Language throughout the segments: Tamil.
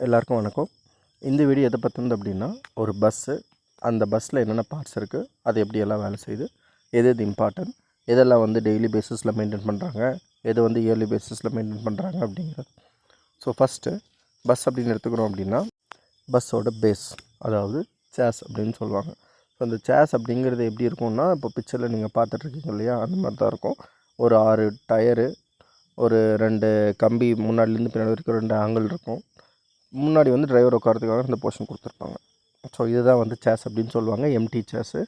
எல்லாருக்கும் வணக்கம். இந்த வீடியோ எதை பற்றினது அப்படின்னா, ஒரு பஸ்ஸு, அந்த பஸ்ஸில் என்னென்ன பார்ட்ஸ் இருக்குது, அது எப்படியெல்லாம் வேலை செய்யுது, எது இம்பார்ட்டன்ட், எதெல்லாம் வந்து டெய்லி பேஸிஸில் மெயின்டைன் பண்ணுறாங்க, எது வந்து இயர்லி பேஸிஸில் மெயின்டைன் பண்ணுறாங்க அப்படிங்கிறது. ஸோ ஃபஸ்ட்டு பஸ் அப்படின்னு எடுத்துக்கிறோம் அப்படின்னா, பஸ்ஸோட பேஸ், அதாவது சேஸ் அப்படின்னு சொல்லுவாங்க. ஸோ அந்த சேஸ் அப்படிங்கிறது எப்படி இருக்கும்னா, இப்போ பிக்சரில் நீங்கள் பார்த்துட்ருக்கீங்க இல்லையா, அந்த மாதிரி தான் இருக்கும். ஒரு 6 டயரு, ஒரு 2 கம்பி முன்னாடிலேருந்து பின்னாடி வரைக்கும் 2 ஆங்கிள் இருக்கும். முன்னாடி வந்து டிரைவர் உட்காரத்துக்காக இந்த போர்ஷன் கொடுத்துருப்பாங்க. ஸோ இதுதான் வந்து சேஸ் அப்படின்னு சொல்லுவாங்க. எம்டி சேஸு,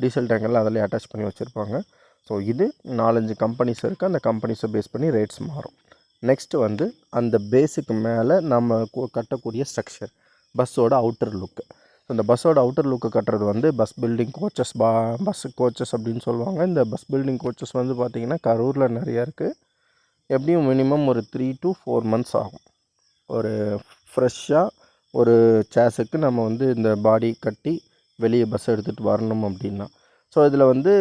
டீசல் டேங்கர்லாம் அதில் அட்டாச் பண்ணி வச்சுருப்பாங்க. ஸோ இது 4-5 கம்பெனிஸ் இருக்குது. அந்த கம்பெனிஸை பேஸ் பண்ணி ரேட்ஸ் மாறும். நெக்ஸ்ட்டு வந்து அந்த பேஸுக்கு மேலே நம்ம கட்டக்கூடிய ஸ்ட்ரக்சர், பஸ்ஸோட அவுட்டர் லுக்கு. ஸோ இந்த பஸ்ஸோட அவுட்டர் லுக்கு கட்டுறது வந்து bus building coaches, bus coaches அப்படின்னு சொல்லுவாங்க. இந்த பஸ் பில்டிங் கோச்சஸ் வந்து பார்த்திங்கன்னா கரூரில் நிறையா இருக்குது. எப்படியும் மினிமம் ஒரு 3 to 4 months ஆகும். ஒரு ஃப்ரெஷ்ஷாக ஒரு சேஸுக்கு நம்ம வந்து இந்த பாடி கட்டி வெளியே பஸ் எடுத்துகிட்டு வரணும் அப்படின்னா. ஸோ இதில் வந்து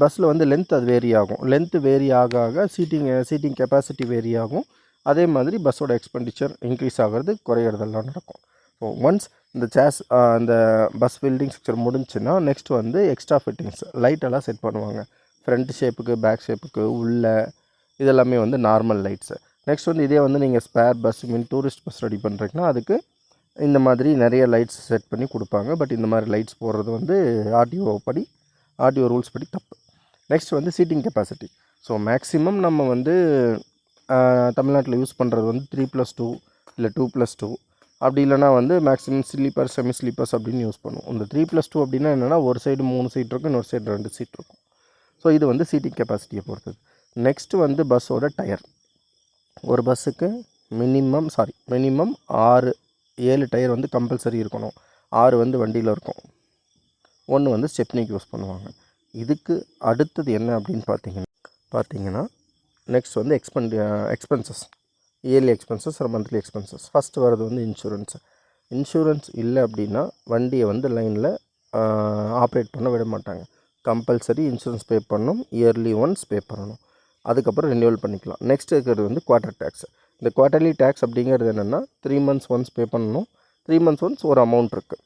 பஸ்ஸில் வந்து லென்த் அது வேரி ஆகும். லென்த்து வேரி ஆக ஆக சீட்டிங் கெப்பாசிட்டி வேரி ஆகும். அதே மாதிரி பஸ்ஸோட எக்ஸ்பெண்டிச்சர் இன்க்ரீஸ் ஆகிறது குறையிறதெல்லாம் நடக்கும். ஸோ ஒன்ஸ் இந்த சேஸ் அந்த பஸ் பில்டிங் ஸ்ட்ரக்சர் முடிஞ்சுன்னா, நெக்ஸ்ட் வந்து எக்ஸ்ட்ரா ஃபிட்டிங்ஸ் லைட்டெல்லாம் செட் பண்ணுவாங்க. ஃப்ரண்ட் ஷேப்புக்கு, பேக் ஷேப்புக்கு, உள்ள இதெல்லாமே வந்து நார்மல் லைட்ஸு. நெக்ஸ்ட் வந்து இதே வந்து நீங்கள் spare bus tourist bus ready பண்ணுறீங்கன்னா, அதுக்கு இந்த மாதிரி நிறைய லைட்ஸ் செட் பண்ணி கொடுப்பாங்க. பட் இந்த மாதிரி லைட்ஸ் போடுறது வந்து ஆர்டிஓ ரூல்ஸ் படி தப்பு. நெக்ஸ்ட் வந்து சீட்டிங் கெப்பாசிட்டி. ஸோ மேக்ஸிமம் நம்ம வந்து தமிழ்நாட்டில் யூஸ் பண்ணுறது வந்து 3+2 இல்லை 2+2, அப்படி இல்லைனா வந்து மேக்ஸிமம் ஸ்லீப்பர், செமி ஸ்லீப்பர்ஸ் அப்படின்னு யூஸ் பண்ணுவோம். இந்த 3+2 அப்படின்னா என்னென்னா, ஒரு சைடு 3 சீட் இருக்கும், இன்னொரு சைடு 2 சீட் இருக்கும். ஸோ இது வந்து சீட்டிங் கெப்பாசிட்டியை பொறுத்தது. நெக்ஸ்ட்டு வந்து பஸ்ஸோட டயர். ஒரு பஸ்ஸுக்கு மினிமம் 6-7 டயர் வந்து கம்பல்சரி இருக்கணும். 6 வந்து வண்டியில் இருக்கும், 1 வந்து ஸ்டெப்னிக்கு யூஸ் பண்ணுவாங்க. இதுக்கு அடுத்தது என்ன அப்படின்னு பார்த்தீங்கன்னா நெக்ஸ்ட் வந்து எக்ஸ்பென்சஸ், இயர்லி எக்ஸ்பென்சஸ் ஒரு மந்த்லி எக்ஸ்பென்சஸ். ஃபஸ்ட்டு வர்றது வந்து இன்சூரன்ஸ் இல்லை அப்படின்னா வண்டியை வந்து லைனில் ஆப்ரேட் பண்ண விட மாட்டாங்க. கம்பல்சரி இன்சூரன்ஸ் பே பண்ணணும், இயர்லி ஒன்ஸ் பே பண்ணணும். அதுக்கப்புறம் ரினியூவல் பண்ணிக்கலாம். நெக்ஸ்ட் இருக்கிறது வந்து குவார்ட்டர் டேக்ஸ். இந்த குவார்ட்டர்லி டேக்ஸ் அப்படிங்கிறது என்னென்னா, 3 months ஒன்ஸ் பே பண்ணணும். 3 months ஒன்ஸ் ஒரு அமௌண்ட் இருக்குது.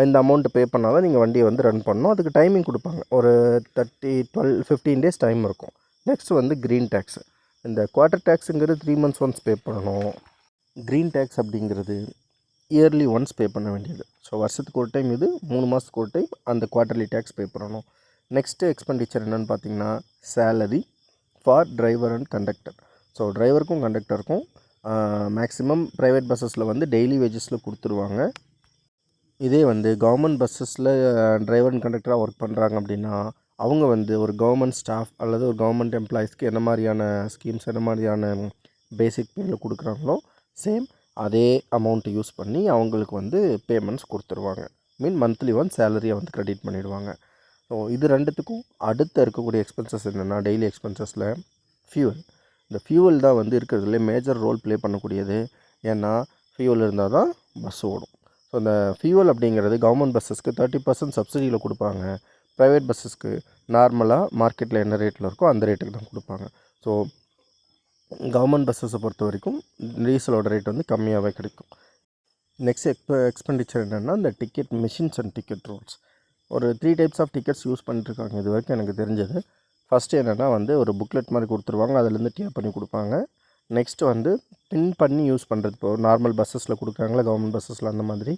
இந்த அமௌண்ட்டு பே பண்ணால் தான் நீங்கள் வண்டியை வந்து ரன் பண்ணணும். அதுக்கு டைமிங் கொடுப்பாங்க. ஒரு 15 days டைம் இருக்கும். நெக்ஸ்ட் வந்து க்ரீன் டேக்ஸு. இந்த குவார்ட்டர் டேக்ஸுங்கிறது 3 months ஒன்ஸ் பே பண்ணணும். க்ரீன் டேக்ஸ் அப்படிங்கிறது இயர்லி ஒன்ஸ் பே பண்ண வேண்டியது. ஸோ வருஷத்துக்கு ஒரு டைம், இது 3 மாதத்துக்கு ஒரு டைம் அந்த குவார்ட்டர்லி டேக்ஸ் பே பண்ணணும். நெக்ஸ்ட்டு எக்ஸ்பெண்டிச்சர் என்னென்னு பார்த்தீங்கன்னா, salary for driver and conductor. So டிரைவருக்கும் கண்டக்டருக்கும் மேக்ஸிமம் ப்ரைவேட் பஸ்ஸஸில் வந்து டெய்லி வேஜஸில் கொடுத்துருவாங்க. இதே வந்து கவர்மெண்ட் பஸ்ஸஸில் டிரைவர் அண்ட் கண்டக்டராக ஒர்க் பண்ணுறாங்க அப்படின்னா, அவங்க வந்து ஒரு கவர்மெண்ட் ஸ்டாஃப் அல்லது ஒரு கவர்மெண்ட் எம்ப்ளாயீஸ்க்கு என்ன மாதிரியான ஸ்கீம்ஸ், என்ன மாதிரியான பேசிக் பேயில் கொடுக்குறாங்களோ, சேம் அதே அமௌண்ட்டு யூஸ் பண்ணி அவங்களுக்கு வந்து பேமெண்ட்ஸ் கொடுத்துருவாங்க. மந்த்லி ஒன் சேலரியை வந்து க்ரெடிட் பண்ணிவிடுவாங்க. ஸோ இது ரெண்டுத்துக்கும் அடுத்து இருக்கக்கூடிய எக்ஸ்பென்சஸ் என்னென்னா, டெய்லி எக்ஸ்பென்சஸில் ஃபியூவல். இந்த ஃபியூவல் தான் வந்து இருக்கிறதுலே மேஜர் ரோல் ப்ளே பண்ணக்கூடியது. ஏன்னா ஃபியூவல் இருந்தால் தான் பஸ் ஓடும். ஸோ இந்த ஃபியூவல் அப்படிங்கிறது கவர்மெண்ட் பஸ்ஸஸ்க்கு 30% சப்சிடியில் கொடுப்பாங்க. ப்ரைவேட் பஸ்ஸஸ்க்கு நார்மலாக மார்க்கெட்டில் என்ன ரேட்டில் இருக்கோ அந்த ரேட்டுக்கு தான் கொடுப்பாங்க. ஸோ கவர்மெண்ட் பஸ்ஸஸை பொறுத்த வரைக்கும் டீசலோட ரேட் வந்து கம்மியாகவே கிடைக்கும். நெக்ஸ்ட் எக்ஸ்பெண்டிச்சர் என்னென்னா, இந்த ticket machines and ticket rolls. ஒரு 3 டைப்ஸ் ஆஃப் டிக்கெட்ஸ் யூஸ் பண்ணிட்டுருக்காங்க இது வரைக்கும் எனக்கு தெரிஞ்சது. ஃபஸ்ட்டு என்னென்னா வந்து ஒரு புக்லெட் மாதிரி கொடுத்துருவாங்க, அதுலேருந்து டேப் பண்ணி கொடுப்பாங்க. நெக்ஸ்ட்டு வந்து பின் பண்ணி யூஸ் பண்ணுறது. இப்போ நார்மல் பஸ்ஸஸில் கொடுக்குறாங்களா, கவர்மெண்ட் பஸ்ஸஸில் அந்த மாதிரி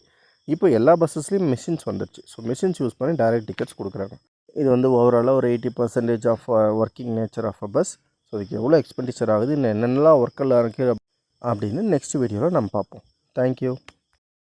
இப்போ எல்லா பஸ்ஸஸ்லேயும் மிஷின்ஸ் வந்துடுச்சு. ஸோ மிஷின்ஸ் யூஸ் பண்ணி டைரக்ட் டிக்கெட்ஸ் கொடுக்குறாங்க. இது வந்து ஓவராலாக ஒரு 80% of working nature of a bus. So இதுக்கு எவ்வளோ எக்ஸ்பெண்டிச்சர் ஆகுது, இன்னும் என்னென்னலாம் ஒர்க்கெல்லாம் இருக்குது அப்படின்னு நெக்ஸ்ட் வீடியோவில் நம்ம பார்ப்போம். தேங்க்யூ.